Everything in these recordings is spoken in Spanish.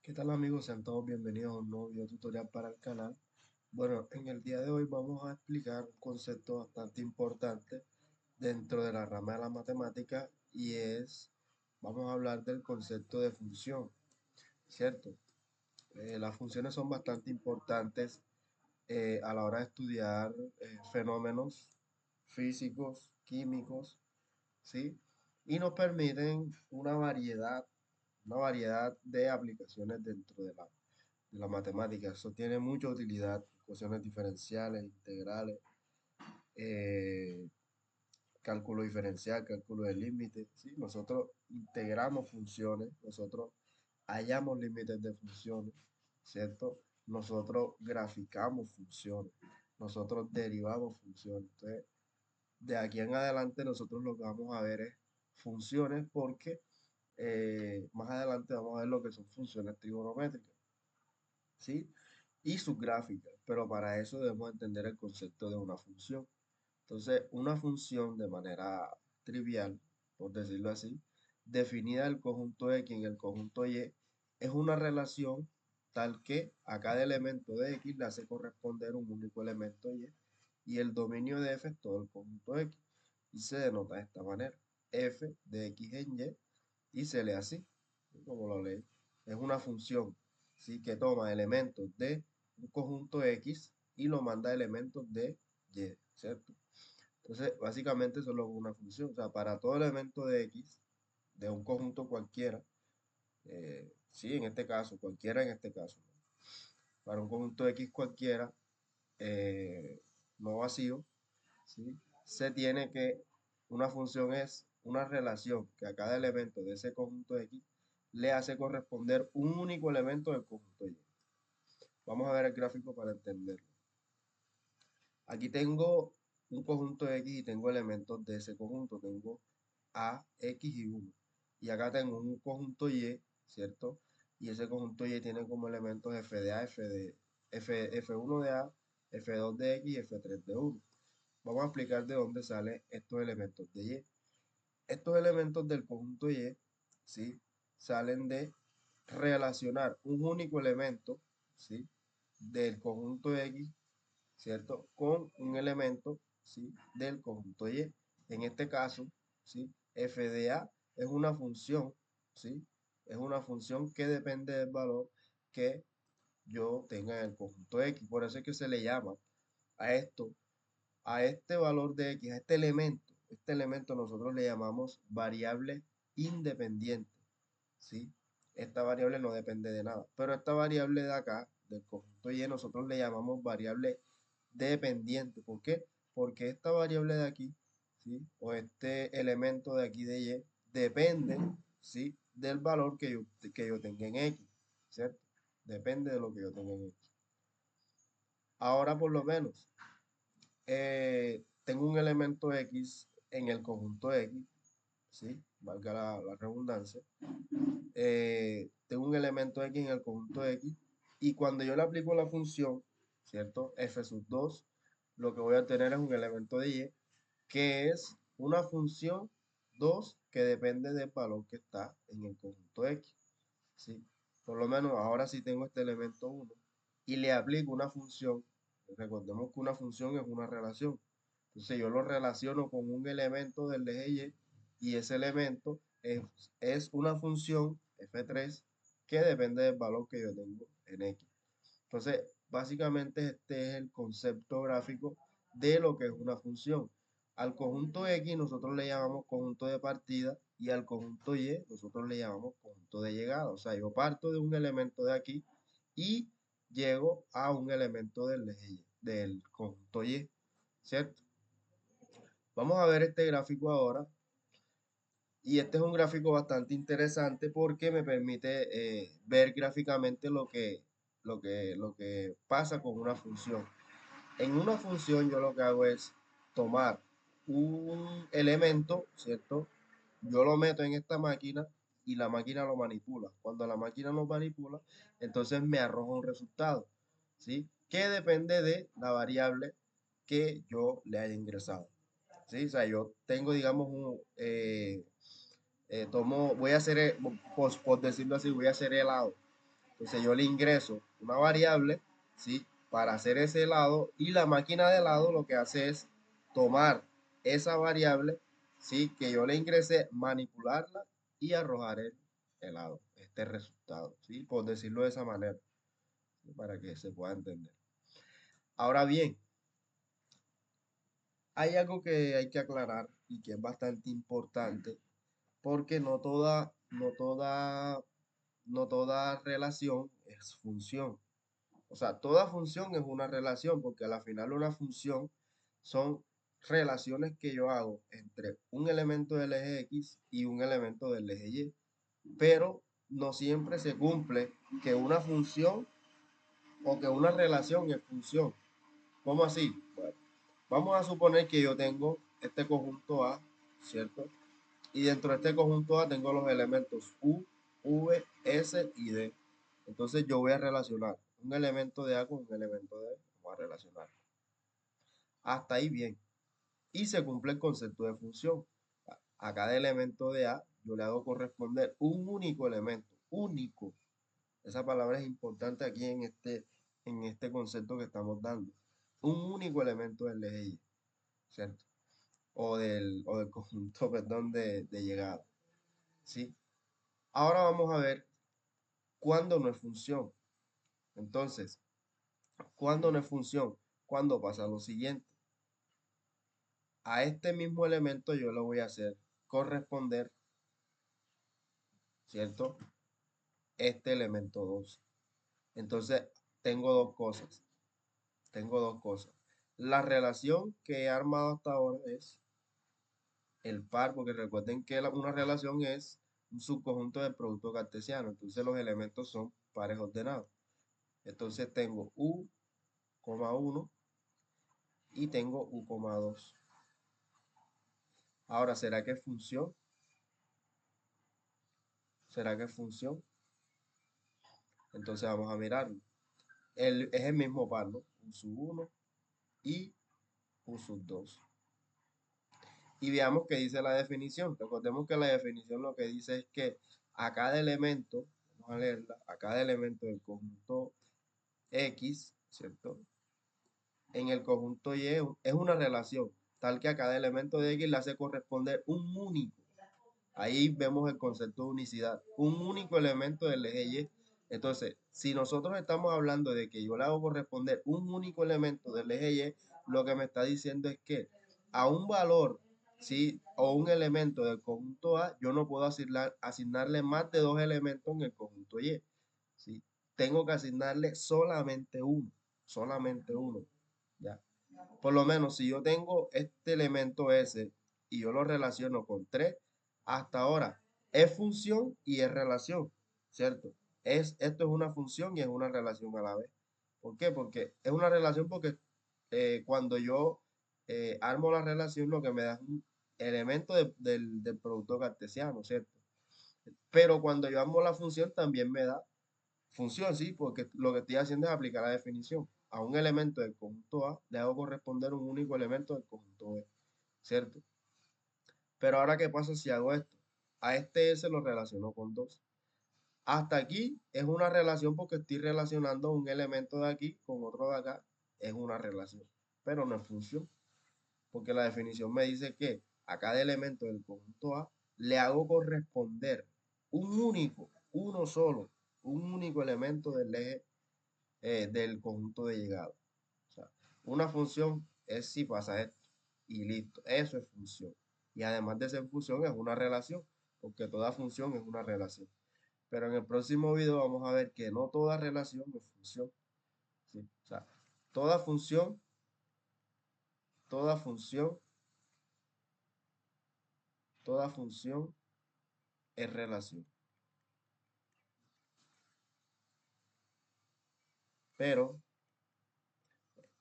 ¿Qué tal amigos? Sean todos bienvenidos a un nuevo video tutorial para el canal. Bueno, en el día de hoy vamos a explicar un concepto bastante importante dentro de la rama de la matemática vamos a hablar del concepto de función, ¿cierto? Las funciones son bastante importantes a la hora de estudiar fenómenos físicos, químicos, ¿sí? Y nos permiten una variedad de aplicaciones dentro de la matemática. Eso tiene mucha utilidad, ecuaciones diferenciales, integrales, eh, cálculo diferencial, cálculo de límites, ¿sí? Nosotros integramos funciones, nosotros hallamos límites de funciones, ¿cierto? Nosotros graficamos funciones, nosotros derivamos funciones. Entonces, de aquí en adelante nosotros lo que vamos a ver es funciones porque más adelante vamos a ver lo que son funciones trigonométricas, ¿sí? Y sus gráficas, pero para eso debemos entender el concepto de una función. Entonces, una función de manera trivial, por decirlo así, definida el conjunto X en el conjunto Y, es una relación tal que a cada elemento de X le hace corresponder un único elemento y el dominio de F es todo el conjunto X. Y se denota de esta manera, F de X en y se lee así, como lo leí. Es una función, ¿sí? Que toma elementos de un conjunto X y lo manda a elementos de Y, ¿cierto? Entonces, básicamente eso es lo que es una función. O sea, para todo elemento de X, de un conjunto cualquiera, sí, en este caso, cualquiera en este caso, ¿no? Para un conjunto X cualquiera, eh, no vacío, ¿sí? Se tiene que, una función es una relación que a cada elemento de ese conjunto X le hace corresponder un único elemento del conjunto Y. Vamos a ver el gráfico para entenderlo. Aquí tengo un conjunto X y tengo elementos de ese conjunto. Tengo A, X y 1. Y acá tengo un conjunto Y, ¿cierto? Y ese conjunto Y tiene como elementos F de A, F1 de A, F2 de X y F3 de 1. Vamos a explicar de dónde salen estos elementos de Y. Estos elementos del conjunto Y, ¿sí? Salen de relacionar un único elemento, ¿sí? Del conjunto X, ¿cierto? Con un elemento, ¿sí? Del conjunto Y. En este caso, ¿sí? F de A es una función, ¿sí? Es una función que depende del valor que yo tenga en el conjunto X. Por eso es que se le llama a esto, a este valor de X, a este elemento nosotros le llamamos variable independiente, ¿sí? Esta variable no depende de nada, pero esta variable de acá, del conjunto Y, nosotros le llamamos variable dependiente. ¿Por qué? Porque esta variable de aquí, ¿sí? O este elemento de aquí de Y, depende, ¿sí? Del valor que yo tenga en X, ¿cierto? Depende de lo que yo tenga en X. Ahora por lo menos, tengo un elemento X en el conjunto X, ¿sí? Valga la redundancia. Tengo un elemento X en el conjunto X y cuando yo le aplico la función, ¿cierto? F sub 2, lo que voy a tener es un elemento de Y que es una función 2 que depende del valor que está en el conjunto X, ¿sí? Por lo menos ahora sí tengo este elemento 1 y le aplico una función. Recordemos que una función es una relación. Entonces yo lo relaciono con un elemento del eje y ese elemento es una función f3 que depende del valor que yo tengo en X. Entonces, básicamente este es el concepto gráfico de lo que es una función. Al conjunto X nosotros le llamamos conjunto de partida y al conjunto Y nosotros le llamamos conjunto de llegada. O sea, yo parto de un elemento de aquí y llego a un elemento del eje Y, del conjunto Y, ¿cierto? Vamos a ver este gráfico ahora. Y este es un gráfico bastante interesante porque me permite ver gráficamente lo que pasa con una función. En una función yo lo que hago es tomar un elemento, ¿cierto? Yo lo meto en esta máquina y la máquina lo manipula. Cuando la máquina lo manipula, entonces me arroja un resultado, ¿sí? Que depende de la variable que yo le haya ingresado. ¿Sí? O sea, yo tengo, digamos, voy a hacer, por decirlo así, voy a hacer helado. Entonces yo le ingreso una variable, ¿sí? Para hacer ese helado y la máquina de helado lo que hace es tomar esa variable, ¿sí? Que yo le ingresé, manipularla y arrojar el helado, este resultado, ¿sí? Por decirlo de esa manera, ¿sí? Para que se pueda entender. Ahora bien, hay algo que hay que aclarar y que es bastante importante porque no toda relación es función. O sea, toda función es una relación, porque a la final una función son relaciones que yo hago entre un elemento del eje X y un elemento del eje Y. Pero no siempre se cumple que una función o que una relación es función. ¿Cómo así? Bueno, vamos a suponer que yo tengo este conjunto A, ¿cierto? Y dentro de este conjunto A tengo los elementos U, V, S y D. Entonces yo voy a relacionar un elemento de A con un elemento de D. Vamos a relacionar. Hasta ahí bien. Y se cumple el concepto de función. A cada elemento de A yo le hago corresponder un único elemento. Único. Esa palabra es importante aquí en este concepto que estamos dando. Un único elemento del eje Y, ¿cierto? O del conjunto, perdón, de llegada. ¿Sí? Ahora vamos a ver cuándo no es función. Entonces, ¿cuándo no es función? Cuando pasa lo siguiente. A este mismo elemento yo lo voy a hacer corresponder, ¿cierto? Este elemento 2. Entonces, tengo dos cosas. Tengo dos cosas. La relación que he armado hasta ahora es el par, porque recuerden que una relación es un subconjunto del producto cartesiano. Entonces, los elementos son pares ordenados. Entonces, tengo u, 1 y tengo u,2. Ahora, ¿será que es función? ¿Será que es función? Entonces vamos a mirarlo. Es el mismo par, ¿no? U sub 1 y U sub 2. Y veamos qué dice la definición. Recordemos que la definición lo que dice es que a cada elemento, vamos a leerla, a cada elemento del conjunto X, ¿cierto? En el conjunto Y es una relación, tal que a cada elemento de X le hace corresponder un único. Ahí vemos el concepto de unicidad, un único elemento del eje Y. Entonces, si nosotros estamos hablando de que yo le hago corresponder un único elemento del eje Y, lo que me está diciendo es que a un valor, ¿sí? O un elemento del conjunto A, yo no puedo asignarle más de dos elementos en el conjunto Y, ¿sí? Tengo que asignarle solamente uno, ¿ya? Por lo menos si yo tengo este elemento S y yo lo relaciono con 3, hasta ahora es función y es relación, ¿cierto? Esto es una función y es una relación a la vez. ¿Por qué? Porque es una relación porque cuando yo armo la relación lo que me da es un elemento del producto cartesiano, ¿cierto? Pero cuando yo armo la función también me da función, sí, porque lo que estoy haciendo es aplicar la definición. A un elemento del conjunto A le hago corresponder un único elemento del conjunto B, ¿cierto? Pero ahora, ¿qué pasa si hago esto? A este S lo relaciono con 2. Hasta aquí es una relación porque estoy relacionando un elemento de aquí con otro de acá. Es una relación, pero no es función, porque la definición me dice que a cada elemento del conjunto A le hago corresponder un único, uno solo, un único elemento del eje del conjunto de llegada. O sea, una función es si pasa esto y listo, eso es función. Y además de ser función es una relación, porque toda función es una relación. Pero en el próximo video vamos a ver que no toda relación es función, ¿sí? O sea, toda función, toda función, toda función es relación. Pero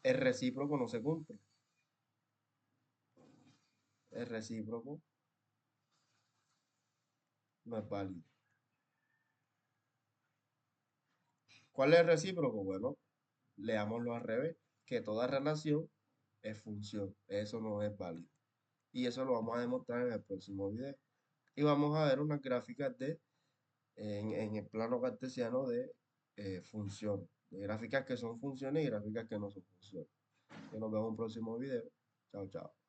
el recíproco no se cumple. El recíproco no es válido. ¿Cuál es el recíproco? Bueno, leámoslo al revés, que toda relación es función. Eso no es válido. Y eso lo vamos a demostrar en el próximo video. Y vamos a ver unas gráficas en el plano cartesiano funciones. De gráficas que son funciones y gráficas que no son funciones. Que nos vemos en un próximo video. Chao, chao.